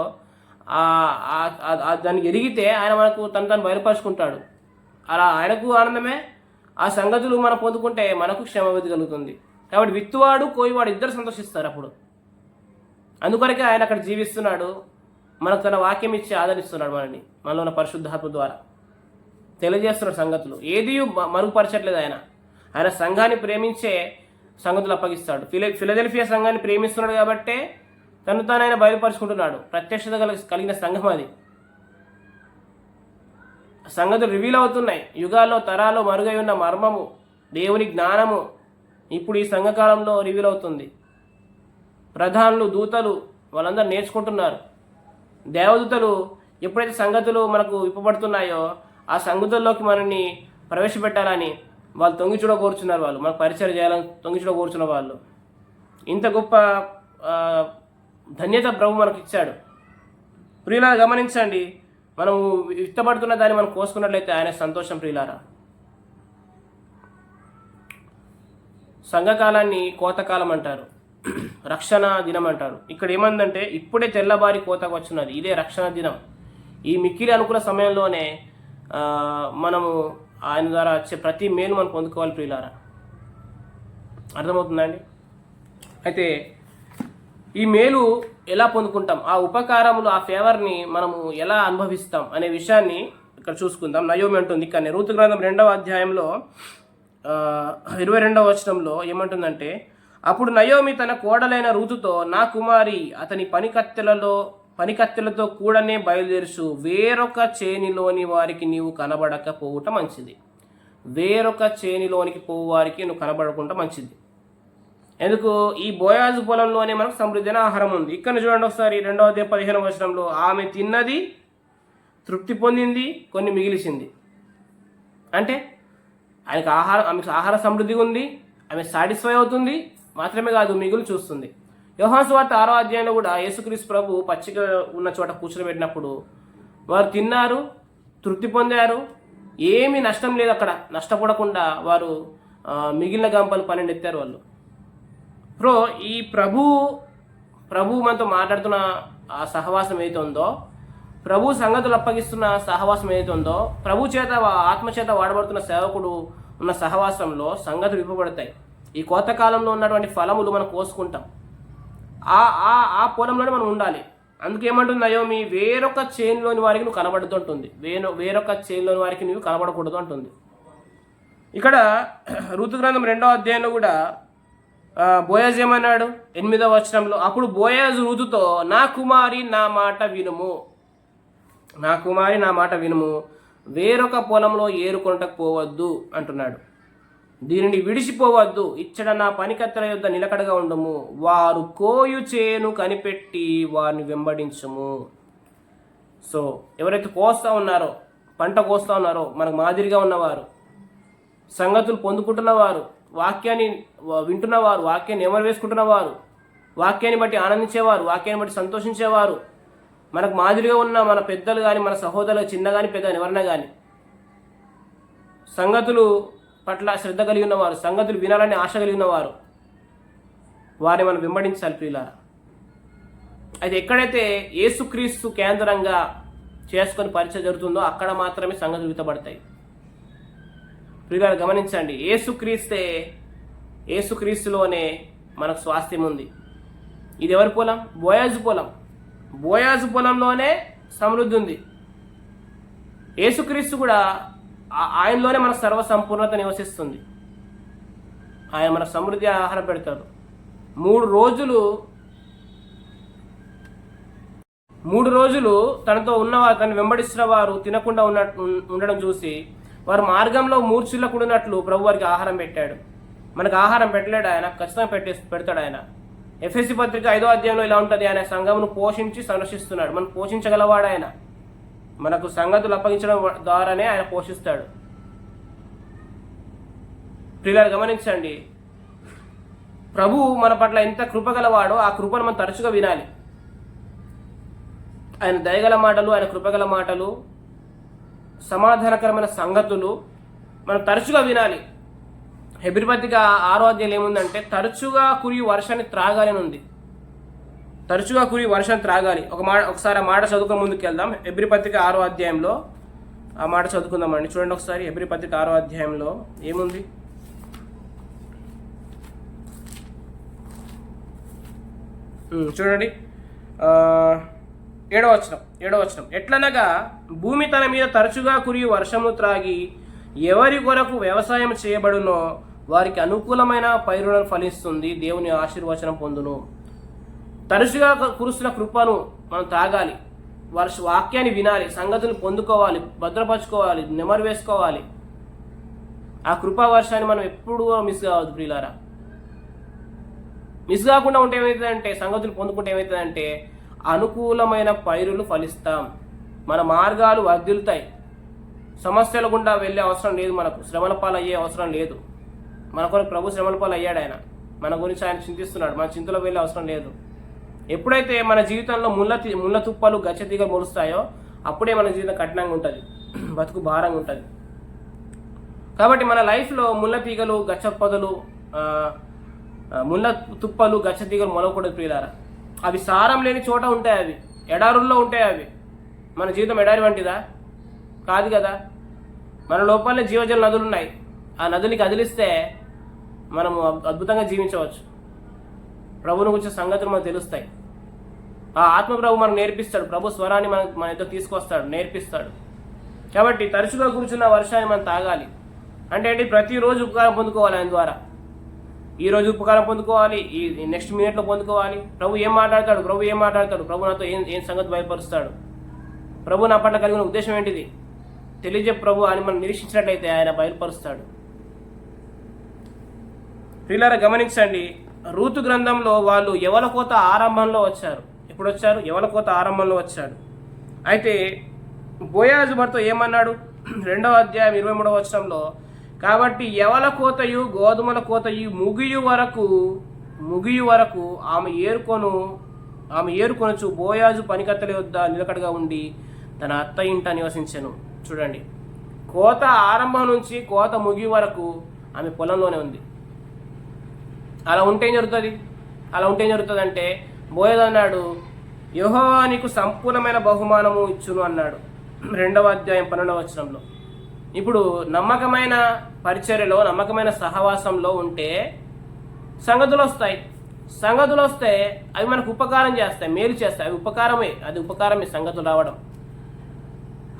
దాన్ని ఎరిగితే ఆయన మనకు తను బయలుపరుచుకుంటాడు. అలా ఆయనకు ఆనందమే, ఆ సంగతులు మనం పొందుకుంటే మనకు క్షేమవృద్ధి కలుగుతుంది. కాబట్టి విత్తువాడు కోయివాడు ఇద్దరు సంతోషిస్తారు అప్పుడు. అందుకొరకే ఆయన అక్కడ జీవిస్తున్నాడు, మనకు తన వాక్యం ఇచ్చి ఆదరిస్తున్నాడు మనలో ఉన్న పరిశుద్ధాత్మ ద్వారా తెలియజేస్తున్నాడు సంగతులు. ఏది మరుగుపరచట్లేదు ఆయన సంఘాన్ని ప్రేమించే సంగతులు అప్పగిస్తాడు. ఫిలదెల్ఫియా సంఘాన్ని ప్రేమిస్తున్నాడు కాబట్టే తను ఆయన బయలుపరుచుకుంటున్నాడు. ప్రత్యక్షత కలిగిన సంఘం అది. సంగతులు రివీల్ అవుతున్నాయి. యుగాల్లో తరాల్లో మరుగై ఉన్న మర్మము, దేవుని జ్ఞానము ఇప్పుడు ఈ సంఘకాలంలో రివీల్ అవుతుంది. ప్రధానులు, దూతలు వాళ్ళందరూ నేర్చుకుంటున్నారు. దేవదూతలు ఎప్పుడైతే సంగతులు మనకు విప్పబడుతున్నాయో ఆ సంగతుల్లోకి మనల్ని ప్రవేశపెట్టాలని వాళ్ళు తొంగి చూడకూర్చున్నారు. వాళ్ళు మనకు పరిచయం చేయాలని తొంగి చూడకూర్చున్న వాళ్ళు. ఇంత గొప్ప ధన్యత ప్రభు మనకు ఇచ్చాడు. ప్రియులారా గమనించండి, మనము విత్తబడుతున్న దాన్ని మనం కోసుకున్నట్లయితే ఆయన సంతోషం ప్రియులారా. సంఘకాలాన్ని కోతకాలం అంటారు, రక్షణ దినం అంటారు. ఇక్కడ ఏమందంటే ఇప్పుడే తెల్లబారి కోతకు వచ్చినది, ఇదే రక్షణ దినం. ఈ మిక్కిలి అనుకున్న సమయంలోనే మనము ఆయన ద్వారా వచ్చే ప్రతి మేలు మనం పొందుకోవాలి ప్రియులారా. అర్థమవుతుందండి? అయితే ఈ మేలు ఎలా పొందుకుంటాం, ఆ ఉపకారములు, ఆ ఫేవర్ని మనము ఎలా అనుభవిస్తాం అనే విషయాన్ని ఇక్కడ చూసుకుందాం. నయోమి అంటుంది ఇక్కడ రూతు గ్రంథం 2వ అధ్యాయంలో 22వ వచనంలో ఏమంటుందంటే, అప్పుడు నయోమి తన కోడలైన రూతుతో, నా కుమారి అతని పనికత్తెలతో కూడానే బయలుదేరుచు, వేరొక చేనిలోని వారికి నీవు కనబడకపోవుట మంచిది. వేరొక చేనిలోనికి పోవు వారికి నువ్వు కనబడకుండా మంచిది. ఎందుకు? ఈ బోయాజు పొలంలోనే మనకు సమృద్ధైన ఆహారం ఉంది. ఇక్కడ చూడండి ఒకసారి 2వ అధ్యాయం 15వ వచనంలో, ఆమె తిన్నది, తృప్తి పొందింది, కొన్ని మిగిలిసింది. అంటే ఆమెకు ఆహార సమృద్ధి ఉంది, ఆమె సాటిస్ఫై అవుతుంది, మాత్రమే కాదు మిగులు చూస్తుంది. యోహాను సువార్త 6వ అధ్యాయంలో కూడా యేసుక్రీస్తు ప్రభు పచ్చిక ఉన్న చోట కూర్చోబెట్టినప్పుడు వారు తిన్నారు, తృప్తి పొందారు, ఏమీ నష్టం లేదు. అక్కడ నష్టపడకుండా వారు మిగిలిన గంపలు 12 ఎత్తారు వాళ్ళు. ఈ ప్రభు మనతో మాట్లాడుతున్న ఆ సహవాసం ఏదైతే ఉందో, ప్రభు సంగతులు అప్పగిస్తున్న సహవాసం ఏదైతే ఉందో, ప్రభు చేత ఆత్మచేత వాడబడుతున్న సేవకుడు ఉన్న సహవాసంలో సంగతులు విప్పబడతాయి. ఈ కోతకాలంలో ఉన్నటువంటి ఫలములు మనం కోసుకుంటాం. ఆ పొలంలోనే మనం ఉండాలి. అందుకేమంటుంది నయోమి, వేరొక చేనులోని వారికి నువ్వు కనబడుతుంటుంది, వేరొక చేనులోని వారికి నువ్వు కనబడకూడదు అంటుంది. ఇక్కడ ఋతు గ్రంథం 2వ అధ్యాయంలో కూడా బోయాజు ఏమన్నాడు 8వ వచనంలో, అప్పుడు బోయాజు రూతుతో, నా కుమారి నా మాట వినుము, నా కుమారి నా మాట వినుము, వేరొక పొలంలో ఏరుకొనటకు పోవద్దు అంటున్నాడు. దీనిని విడిచిపోవద్దు, ఇచ్చట నా పనికత్తెల యొద్ద నిలకడగా ఉండము, వారు కోయు చేను కనిపెట్టి వారిని వెంబడించము. సో ఎవరైతే కోస్తా ఉన్నారో, పంట కోస్తా ఉన్నారో, మనకు మాదిరిగా ఉన్నవారు, సంగతులు పొందుకుంటున్నవారు, వాక్యాన్ని వింటున్నవారు, వాక్యాన్ని ఎవరు వేసుకుంటున్నవారు, వాక్యాన్ని బట్టి ఆనందించేవారు, వాక్యాన్ని బట్టి సంతోషించేవారు, మనకు మాదిరిగా ఉన్న మన పెద్దలు కానీ, మన సహోదరులు చిన్న కానీ పెద్ద ఎవరైనా కానీ సంగతులు పట్ల శ్రద్ధ కలిగి ఉన్నవారు, సంగతులు వినాలని ఆశ కలిగి ఉన్నవారు, వారిని మనం వెంబడించాలి ప్రియులారా. అయితే ఎక్కడైతే యేసుక్రీస్తు కేంద్రంగా చేసుకొని పరిచయం జరుగుతుందో అక్కడ మాత్రమే సంగతులు విత్తబడతాయి. ప్రియులారా గమనించండి, యేసుక్రీస్తులోనే మనకు స్వాస్థ్యం ఉంది. ఇది ఎవరి పొలం? బోయాజు పొలం. బోయాజు పొలంలోనే సమృద్ధి ఉంది. యేసుక్రీస్తు కూడా ఆయనలోనే మన సర్వ సంపూర్ణత నివసిస్తుంది. ఆయన మన సమృద్ధి ఆహారం పెడతాడు. 3 రోజులు తనతో ఉన్నవారు, తను వెంబడిస్తున్న వారు తినకుండా ఉండడం చూసి వారు మార్గంలో మూర్ఛిల్లకుడినట్లు ప్రభు వారికి ఆహారం పెట్టాడు. మనకు ఆహారం పెట్టలేడు ఆయన, ఖచ్చితంగా పెడతాడు ఆయన. ఎఫెసీ పత్రిక 5వ అధ్యాయంలో ఇలా ఉంటుంది, ఆయన సంఘమును పోషించి సంరక్షిస్తున్నాడు. మనం పోషించగలవాడు ఆయన. మనకు సంగతులు అప్పగించడం ద్వారానే ఆయన పోషిస్తాడు. ప్రియులారా గమనించండి, ప్రభు మన పట్ల ఎంత కృపగలవాడో ఆ కృపను మనం తరచుగా వినాలి. ఆయన దయగల మాటలు, ఆయన కృపగల మాటలు, సమాధానకరమైన సంగతులు మనం తరచుగా వినాలి. హెబ్రీ పత్రిక 6వ అధ్యాయం ఏముందంటే తరచుగా కురి వర్షాన్ని త్రాగాలి అని ఉంది. తరచుగా కురి వర్షాన్ని త్రాగాలి. ఒకసారి ఆ మాట చదువుకుని ముందుకు వెళ్దాం. హెబ్రీ పత్రిక 6వ అధ్యాయంలో ఆ మాట చదువుకుందామండి. చూడండి ఒకసారి హెబ్రీ పత్రిక 6వ అధ్యాయంలో ఏముంది. చూడండి 7వ వచనం. ఎట్లనగా భూమి తన మీద తరచుగా కురి వర్షము త్రాగి ఎవరి కొరకు వ్యవసాయం చేయబడునో వారికి అనుకూలమైన పైరులను ఫలిస్తుంది, దేవుని ఆశీర్వచనం పొందును. తరచుగా కురుస్తున్న కృపను మనం తాగాలి, వాక్యాన్ని వినాలి, సంగతులు పొందుకోవాలి, భద్రపరచుకోవాలి, నెమరు వేసుకోవాలి. ఆ కృపా వర్షాన్ని మనం ఎప్పుడూ మిస్ కావద్దు ప్రియులారా. మిస్ కాకుండా ఉంటే ఏమవుతుందంటే, సంగతులు పొందుకుంటే ఏమవుతుందంటే అనుకూలమైన పైరులు ఫలిస్తాం. మన మార్గాలు వర్ధిల్లుతాయి. సమస్యల గుండా వెళ్ళే అవసరం లేదు, మనకు శ్రమల పాలు అయ్యే అవసరం లేదు. మన కొరకు ప్రభు శ్రమల పాలు అయ్యాడు. ఆయన మన గురించి ఆయన చింతిస్తున్నాడు. మన చింతలో వెళ్ళే అవసరం లేదు. ఎప్పుడైతే మన జీవితంలో ముళ్ళ తుప్పలు గచ్చతీగలు మొలుస్తాయో అప్పుడే మన జీవితం కఠినంగా ఉంటుంది, బతుకు భారంగా ఉంటుంది. కాబట్టి మన లైఫ్లో ముళ్ళ తీగలు, గచ్చ పొదలు, ముళ్ళ తుప్పలు, గచ్చతీగలు మొలవకూడదు ప్రియులారా. అవి సారం లేని చోట ఉంటాయి, అవి ఎడారుల్లో ఉంటాయి. అవి మన జీవితం ఎడారి వంటిదా? కాదు కదా. మన లోపలనే జీవజల నదులు ఉన్నాయి. ఆ నదుని కదిలిస్తే మనము అద్భుతంగా జీవించవచ్చు. ప్రభుని గురించి సంగతులు మనకు తెలుస్తాయి. ఆ ఆత్మ ప్రభు మనకు నేర్పిస్తాడు. ప్రభు స్వరాన్ని మన ఇద్దరు తీసుకొస్తాడు, నేర్పిస్తాడు. కాబట్టి తరచుగా కూర్చున్న వర్షాన్ని మనం తాగాలి. అంటే ఏంటి? ప్రతిరోజు ఉపకారం పొందుకోవాలి ఆయన ద్వారా. ఈ రోజు ఉపకారం పొందుకోవాలి, ఈ నెక్స్ట్ మినిట్లో పొందుకోవాలి. ప్రభు ఏం మాట్లాడతాడు, ప్రభు నాతో ఏం సంగతి బయలుపరుస్తాడు, ప్రభు నా పట్ల కలిగిన ఉద్దేశం ఏంటిది తెలియజెప్పి ప్రభు అని మనం నిరీక్షించినట్లయితే ఆయన బయలుపరుస్తాడు. ప్రియులారా గమనించండి, రూతు గ్రంథంలో వాళ్ళు యవలకోత ఆరంభంలో వచ్చారు. ఎప్పుడు వచ్చారు? యవలకోత ఆరంభంలో వచ్చాడు. అయితే బోయాజు భర్త ఏమన్నాడు? 2వ అధ్యాయం 23వ వచనంలో, కాబట్టి యవల కోతయు గోధుమల కోతయు ముగియు వరకు ఆమె ఏరుకొనొచ్చు బోయాజు పనికత్తెల వద్ద నిలకడగా ఉండి తన అత్త ఇంట నివసించెను. చూడండి, కోత ఆరంభం నుంచి కోత ముగి వరకు ఆమె పొలంలోనే ఉంది. అలా ఉంటే ఏం జరుగుతుంది అంటే బోయాజు అన్నాడు, యెహోవా నీకు సంపూర్ణమైన బహుమానము ఇచ్చును అన్నాడు 2వ అధ్యాయం 12వ వచనంలో. ఇప్పుడు నమ్మకమైన పరిచర్యలో, నమ్మకమైన సహవాసంలో ఉంటే సంగతులు వస్తే అవి మనకు ఉపకారం చేస్తాయి, మేలు చేస్తాయి. అవి ఉపకారమే సంగతులు రావడం.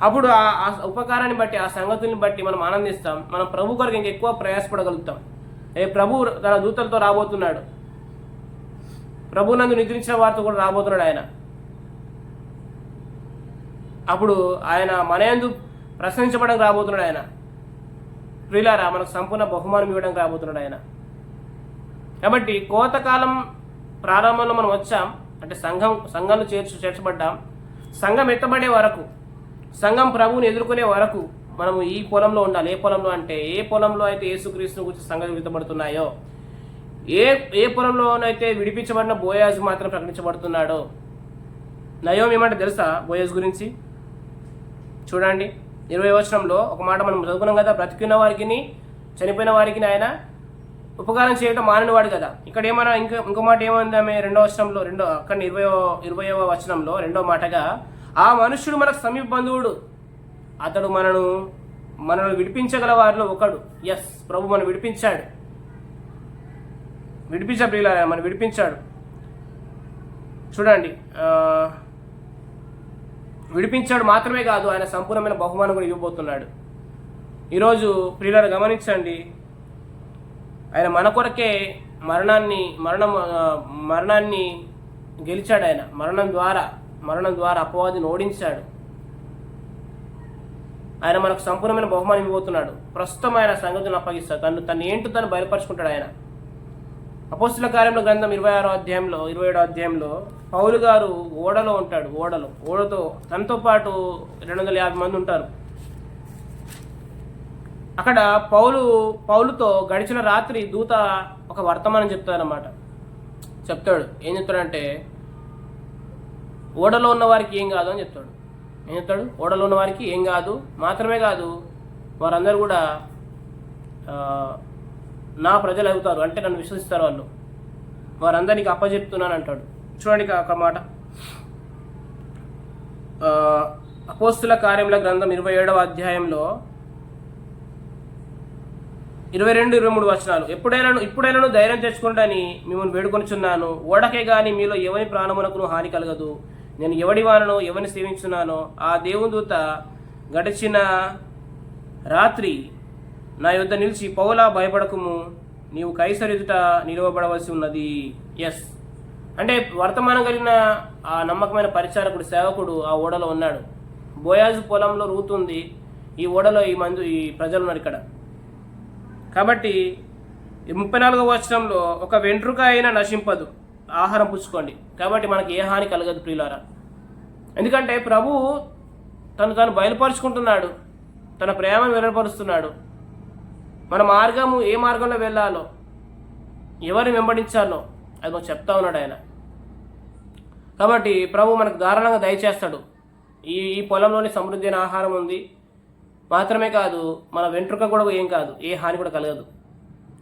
అప్పుడు ఆ ఉపకారాన్ని బట్టి, ఆ సంగతుల్ని బట్టి మనం ఆనందిస్తాం. మనం ప్రభు కొరకు ఇంకెక్కువ ప్రయాసపడగలుగుతాం. ప్రభు తన దూతలతో రాబోతున్నాడు. ప్రభు నందు నిద్రించిన వారితో కూడా రాబోతున్నాడు ఆయన. అప్పుడు ఆయన మన యందు ప్రశంసించబడడానికి రాబోతున్నాడు ఆయన. ప్రియులారా, మనకు సంపూర్ణ బహుమానం ఇవ్వడానికి రాబోతున్నాడు ఆయన. కాబట్టి కోతకాలం ప్రారంభంలో మనం వచ్చాం అంటే సంఘంలో చేర్చబడ్డాం. సంఘం ఎత్తబడే వరకు, సంఘం ప్రభువుని ఎదుర్కొనే వరకు మనము ఈ పొలంలో ఉండాలి. ఏ పొలంలో అంటే, ఏ పొలంలో అయితే యేసుక్రీస్తుని గురించి సంగతులు విత్తబడుతున్నాయో, ఏ పొలంలోనైతే విడిపించబడిన బోయాజు మాత్రం ప్రకటించబడుతున్నాడో. నయోమి ఏమంటే తెలుసా బోయాజు గురించి? చూడండి, 20వ వచనంలో ఒక మాట మనం చదువుకున్నాం కదా, బ్రతికిన వారికి చనిపోయిన వారికి ఆయన ఉపకారం చేయడం మాననివాడు కదా. ఇక్కడ ఏమన్నా ఇంకో మాట ఏమంది ఆమె 2వ వచనంలో, అక్కడ 20వ వచనంలో 2వ మాటగా, ఆ మనుష్యుడు మనకు సమీప బంధువుడు, అతడు మనల్ని విడిపించగల వారిలో ఒకడు. ఎస్, ప్రభు మనం విడిపించాడు, మనం విడిపించాడు. చూడండి, విడిపించాడు మాత్రమే కాదు, ఆయన సంపూర్ణమైన బహుమానం కూడా ఇవ్వబోతున్నాడు. ఈరోజు ప్రియులారా గమనించండి, ఆయన మన కొరకే మరణాన్ని గెలిచాడు. ఆయన మరణం ద్వారా అపవాదిని ఓడించాడు. ఆయన మనకు సంపూర్ణమైన బహుమానం ఇవ్వబోతున్నాడు. ప్రస్తుతం ఆయన సంగతులను అప్పగిస్తాడు, తను ఏంటో తను బయలుపరుచుకుంటాడు. ఆయన అపోస్తుల కార్యముల గ్రంథం 27వ అధ్యాయంలో పౌలు గారు ఓడలో ఉంటాడు. ఓడతో తనతో పాటు 250 మంది ఉంటారు. అక్కడ పౌలుతో గడిచిన రాత్రి దూత ఒక వర్తమానం చెప్తాడు. ఏం చెప్తాడంటే, ఓడలో ఉన్న వారికి ఏం కాదు అని చెప్తాడు. ఓడలో ఉన్న వారికి ఏం కాదు, మాత్రమే కాదు, వారందరూ కూడా నా ప్రజలు అవుతారు, అంటే నన్ను విశ్వసిస్తారు, వారందరికీ అప్పచెప్తున్నాను అంటాడు. చూడండి ఒక మాట, అపోస్తుల కార్యముల గ్రంథం 27వ అధ్యాయంలో 22-23 వచనాలు. ఇప్పుడైనా ధైర్యం తెచ్చుకుంటానని మిమ్మల్ని వేడుకొనిచున్నాను. ఓడకే గాని మీలో ఎవరి ప్రాణమునకును హాని కలగదు. నేను ఎవడి వాననో ఎవరిని సేవించున్నానో ఆ దేవుని దూత గడిచిన రాత్రి నా యొద్ద నిలిచి, పౌలా భయపడకుము, నీవు కైసరు ఎదుట నిలవబడవలసి ఉన్నది. ఎస్, అంటే వర్తమానం కలిగిన ఆ నమ్మకమైన పరిచారకుడు, సేవకుడు ఆ ఓడలో ఉన్నాడు. బోయాజు పొలంలో రూతుంది, ఈ ఓడలో ఈ ప్రజలు ఉన్నారు ఇక్కడ. కాబట్టి 34వ వచనంలో, ఒక వెంట్రుక అయినా నశింపదు, ఆహారం పుచ్చుకోండి. కాబట్టి మనకి ఏ హాని కలగదు ప్రియులారా. ఎందుకంటే ప్రభు తను బయలుపరుచుకుంటున్నాడు, తన ప్రేమను వెలువరుస్తున్నాడు. మన మార్గము ఏ మార్గంలో వెళ్ళాలో, ఎవరిని వెంబడించాలో అది మనకు చెప్తా ఉన్నాడు ఆయన. కాబట్టి ప్రభు మనకు ధారాళంగా దయచేస్తాడు. ఈ పొలంలోని సమృద్ధి అయిన ఆహారం ఉంది, మాత్రమే కాదు మన వెంట్రుక కూడా ఏం కాదు, ఏ హాని కూడా కలగదు.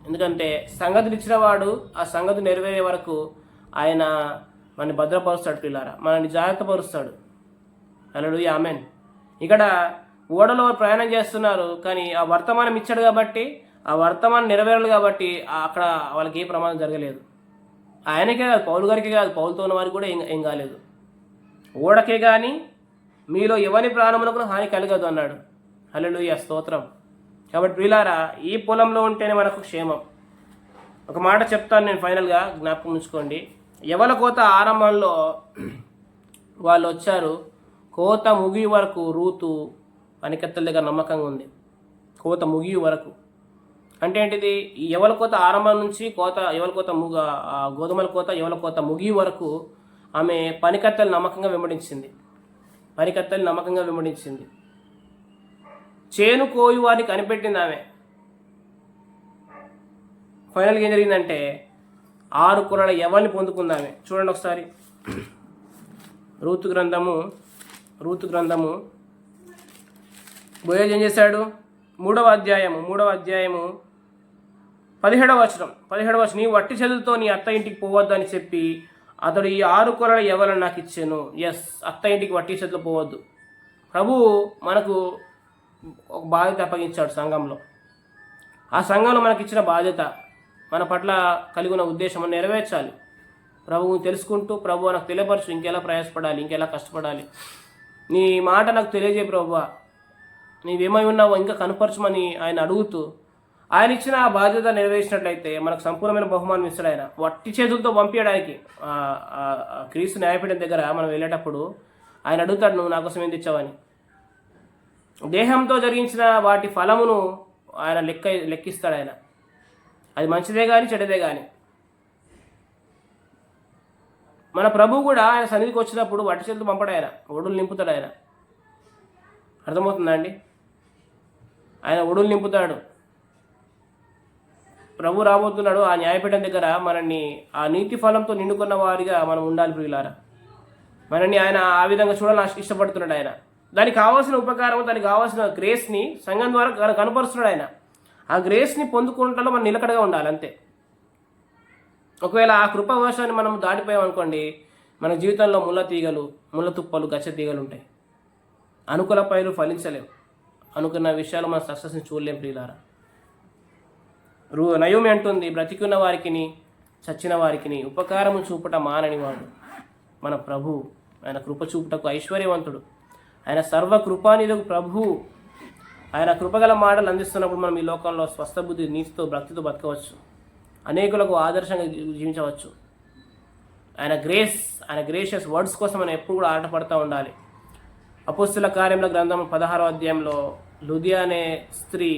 ఎందుకంటే సంగతులు ఇచ్చిన వాడు ఆ సంగతి నెరవేరే వరకు ఆయన మనని భద్రపరుస్తాడు పిల్లారా, మనల్ని జాగ్రత్తపరుస్తాడు. హల్లెలూయా, ఆమేన్. ఇక్కడ ఓడలో ప్రయాణం చేస్తున్నారు, కానీ ఆ వర్తమానం ఇచ్చాడు కాబట్టి, ఆ వర్తమానం నెరవేరాలి కాబట్టి అక్కడ వాళ్ళకి ఏ ప్రమాదం జరగలేదు. ఆయనకే కాదు, పౌలు గారికే కాదు, పౌలుతో ఉన్న వారికి కూడా ఏం కాలేదు. ఓడకే కానీ మీలో ఎవరి ప్రాణమునకు హాని కలగదు అన్నాడు. హల్లెలూయా, స్తోత్రం. కాబట్టి ప్రియులారా, ఈ పొలంలో ఉంటేనే మనకు క్షేమం. ఒక మాట చెప్తాను నేను ఫైనల్గా, జ్ఞాపకం ఉంచుకోండి. యవల కోత ఆరంభంలో వాళ్ళు వచ్చారు, కోత ముగి వరకు రూతు పనికత్తెల దగ్గర నమ్మకంగా ఉంది. కోత ముగి వరకు అంటే ఏంటిది? ఈ యవల కోత ఆరంభం నుంచి యవల కోత గోధుమల కోత యవల కోత ముగి వరకు ఆమె పనికత్తెలు నమ్మకంగా వెంబడించింది. చేను కోయి వారిని కనిపెట్టింది ఆమె. ఫైనల్గా ఏం జరిగిందంటే 6 కొరల యవల్ని పొందుకుంది ఆమె. చూడండి ఒకసారి, రూతు గ్రంథము బోయజ్ ఏం చేశాడు? 3వ అధ్యాయము 17వ వచనం, నీ వట్టి చేతులతో నీ అత్త ఇంటికి పోవద్దు అని చెప్పి అతడు ఈ 6 కొరల యవలను నాకు ఇచ్చాను. ఎస్, అత్త ఇంటికి వట్టి చేతులు పోవద్దు. ప్రభు మనకు ఒక బాధ్యత అప్పగించాడు సంఘంలో. ఆ సంఘంలో మనకి ఇచ్చిన బాధ్యత, మన పట్ల కలిగి ఉన్న ఉద్దేశం నెరవేర్చాలి. ప్రభువుని తెలుసుకుంటూ, ప్రభు నాకు తెలియపరచు, ఇంకెలా ప్రయాసపడాలి, ఇంకెలా కష్టపడాలి, నీ మాట నాకు తెలియజేయ ప్రభువా, నీవేమై ఉన్నావో ఇంకా కనపరచమని ఆయన అడుగుతూ, ఆయన ఇచ్చిన ఆ బాధ్యత నెరవేర్చినట్లయితే మనకు సంపూర్ణమైన బహుమానం ఇస్తాడు. ఆయన వట్టి చేతులతో పంపించడానికి క్రీస్తు న్యాయపీఠం దగ్గర మనం వెళ్ళేటప్పుడు ఆయన అడుగుతాడు, నువ్వు నా కోసం ఏం తెచ్చావని. దేహంతో జరిగించిన వాటి ఫలమును ఆయన లెక్కిస్తాడు. ఆయన అది మంచిదే కానీ చెడ్డదే కానీ. మన ప్రభువు కూడా ఆయన సన్నిధికి వచ్చినప్పుడు వట్టి చేతులు పంపడు, ఆయన ఒడులు నింపుతాడు. ఆయన అర్థమవుతుందా అండి? ఆయన ఒడులు నింపుతాడు. ప్రభు రాబోతున్నాడు ఆ న్యాయపీఠం దగ్గర. మనల్ని ఆ నీతి ఫలంతో నిండుకున్న వారిగా మనం ఉండాలి ప్రియులారా. మనల్ని ఆయన ఆ విధంగా చూడాలని ఇష్టపడుతున్నాడు. ఆయన దానికి కావాల్సిన ఉపకారం, దానికి కావాల్సిన గ్రేస్ని సంఘం ద్వారా కనపరుస్తున్నాడు ఆయన. ఆ గ్రేస్ని పొందుకుంటలో మనం నిలకడగా ఉండాలి అంతే. ఒకవేళ ఆ కృపావశాన్ని మనం దాటిపోయామనుకోండి, మన జీవితంలో ముళ్ళ తీగలు, ముళ్ళ తుప్పలు, గచ్చ తీగలు ఉంటాయి. అనుకూల పైరు ఫలించలేము. అనుకున్న విషయాలు మన సక్సెస్ని చూడలేం ప్రియులారా. నయోమి అంటుంది, బ్రతికున్న వారికిని చచ్చిన వారికిని ఉపకారము చూపుట మానని వాడు మన ప్రభు. ఆయన కృప చూపుటకు ఐశ్వర్యవంతుడు. ఆయన సర్వకృపానిధకు ప్రభు. ఆయన కృపగల మాటలు అందిస్తున్నప్పుడు మనం ఈ లోకంలో స్వస్థ బుద్ధి, నీతితో, భక్తితో బతకవచ్చు. అనేకులకు ఆదర్శంగా జీవించవచ్చు. ఆయన గ్రేషియస్ వర్డ్స్ కోసం మనం ఎప్పుడు కూడా ఆటపడుతూ ఉండాలి. అపోస్తుల కార్యముల గ్రంథం 16వ అధ్యాయంలో లుదియా అనే స్త్రీ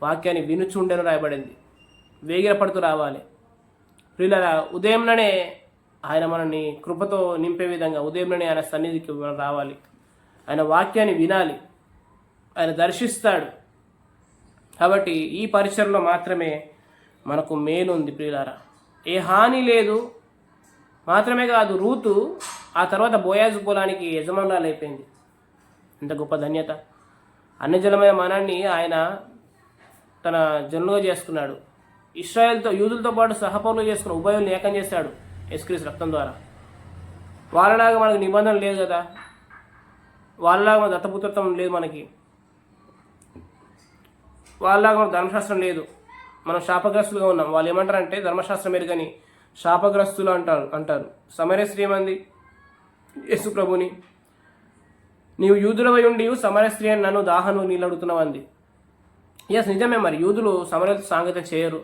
వాక్యాన్ని వినుచుండెను రాయబడింది. వేగిరపడుతూ రావాలి ప్రియులారా. ఉదయంలోనే ఆయన మనల్ని కృపతో నింపే విధంగా ఉదయంలోనే ఆయన సన్నిధికి మనం రావాలి. ఆయన వాక్యాన్ని వినాలి. ఆయన దర్శిస్తాడు. కాబట్టి ఈ పరిసరంలో మాత్రమే మనకు మేలు ఉంది ప్రియులారా. ఏ హాని లేదు. మాత్రమే కాదు, రూతు ఆ తర్వాత బోయాజు పొలానికి యజమానురాలు అయిపోయింది. ఇంత గొప్ప ధన్యత. అన్యజనమైన మనల్ని ఆయన తన జనులుగా చేసుకున్నాడు. ఇశ్రాయేల్తో, యూదులతో పాటు సహపౌరులు చేసుకున్న ఉభయుల్ని ఏకం చేశాడు యేసుక్రీస్తు రక్తం ద్వారా. వాళ్ళలాగా మనకు నిబంధన లేదు కదా, వాళ్ళలాగా మన దత్తపుత్రత్వం లేదు, మనకి వాళ్ళలాగా మన ధర్మశాస్త్రం లేదు. మనం శాపగ్రస్తులుగా ఉన్నాం. వాళ్ళు ఏమంటారంటే ధర్మశాస్త్రం ఎరుగని శాపగ్రస్తులు అంటారు. సమరయ స్త్రీ మంది యేసు ప్రభుని, నీవు యూదులవై ఉండి సమరయ స్త్రీ అని నన్ను దాహను నీళ్ళు అడుగుతున్నావు అంది. ఎస్, నిజమే. మరి యూదులు సమరయతో సాంగత్యం చేయరు,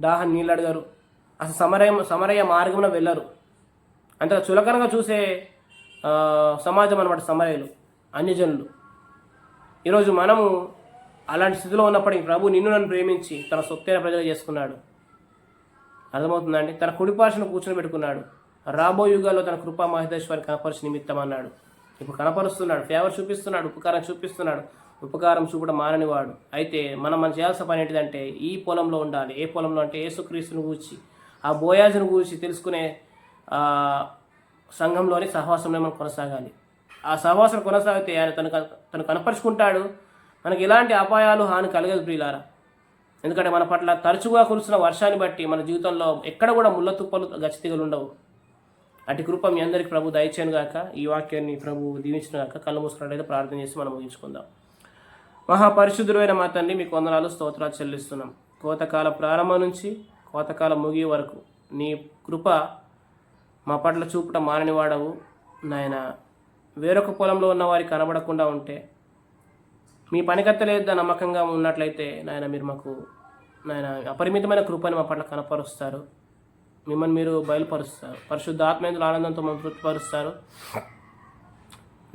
దాహం నీళ్ళు అడగారు, అసలు సమరయ మార్గంలో వెళ్ళరు. అంత చులకనగా చూసే సమాజం అన్నమాట సమరయులు, అన్యజనులు. ఈరోజు మనము అలాంటి స్థితిలో ఉన్నప్పటికీ ప్రభు నిన్ను నన్ను ప్రేమించి తన సొత్తైన ప్రజలు చేసుకున్నాడు. అర్థమవుతుందండి. తన కుడిపార్శ్వను కూర్చొని పెట్టుకున్నాడు. రాబో యుగాల్లో తన కృపా మహేశ్వరి కనపరిచి నిమిత్తం అన్నాడు. ఇప్పుడు కనపరుస్తున్నాడు, ఫేవర్ చూపిస్తున్నాడు, ఉపకారం చూపిస్తున్నాడు. ఉపకారం చూపడం మాననివాడు. అయితే మనం చేయాల్సిన పని ఏంటిదంటే ఈ పొలంలో ఉండాలి. ఏ పొలంలో అంటే యేసుక్రీస్తుని గూర్చి, ఆ బోయాజును గూర్చి తెలుసుకునే సంఘంలోని సహవాసంలో మనం కొనసాగాలి. ఆ సహవాసం కొనసాగితే ఆయన తను కనపరుచుకుంటాడు. మనకి ఎలాంటి అపాయాలు, హాని కలగదు ప్రియులారా. ఎందుకంటే మన పట్ల తరచుగా కురుస్తున్న వర్షాన్ని బట్టి మన జీవితంలో ఎక్కడ కూడా ముళ్ళ తుప్పలు, గచ్చితీగలు ఉండవు. అటు కృప మీ అందరికీ ప్రభు దయచేయను గాక. ఈ వాక్యాన్ని ప్రభు దీవించిన గాక. కళ్ళు మూసుకున్నట్లయితే ప్రార్థన చేసి మనం ముగించుకుందాం. మహాపరిశుద్ధుడైన మా తండ్రి, మీకు వందనాలు, స్తోత్రాలు చెల్లిస్తున్నాం. కోతకాల ప్రారంభం నుంచి కోతకాలం ముగి వరకు నీ కృప మా పట్ల చూపటం మానని వాడవు నాయన. వేరొక పొలంలో ఉన్న వారికి కనబడకుండా ఉంటే, మీ పనికత్తలేదా నమ్మకంగా ఉన్నట్లయితే నాయన, మీరు మాకు నాయన అపరిమితమైన కృపని మా పట్ల కనపరుస్తారు. మిమ్మల్ని మీరు బయలుపరుస్తారు. పరిశుద్ధ ఆత్మేంద్రుల ఆనందంతో మమ్మల్ని తృప్తిపరుస్తారు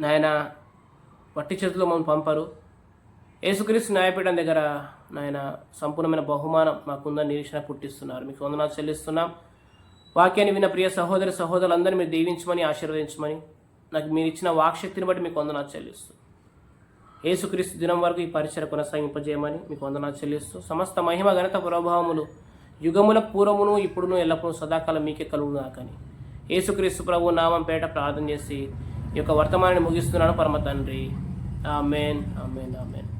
నాయన. వట్టి చేతుల్లో మమ్మల్ని పంపరు. యేసుక్రీస్తు న్యాయపీఠం దగ్గర నాయన సంపూర్ణమైన బహుమానం మాకుందని నిరీక్షణ పుట్టిస్తున్నారు. మీకు వందనాలు చెల్లిస్తున్నాం. వాక్యాన్ని విన్న ప్రియ సహోదరులందరినీ మీరు దీవించమని, ఆశీర్వదించమని, నాకు మీరు ఇచ్చిన వాక్శక్తిని బట్టి మీకు వందనాలు చెల్లిస్తూ, యేసుక్రీస్తు దినం వరకు ఈ పరిచయం కొనసాగింపజేయమని మీకు వందనాలు చెల్లిస్తూ, సమస్త మహిమ ఘనత ప్రభావములు యుగములకు పూర్వమును ఇప్పుడును ఎల్లప్పుడూ సదాకాలం మీకే కలుగును కాకని యేసుక్రీస్తు ప్రభు నామం పేట ప్రార్థన చేసి ఈ యొక్క వర్తమానాన్ని ముగిస్తున్నాను పరమ తండ్రి. ఆమేన్, ఆమేన్, ఆమేన్.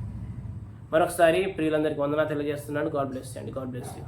మరొకసారి ప్రియులందరికీ వందనాలు తెలియజేస్తున్నాను. God bless you.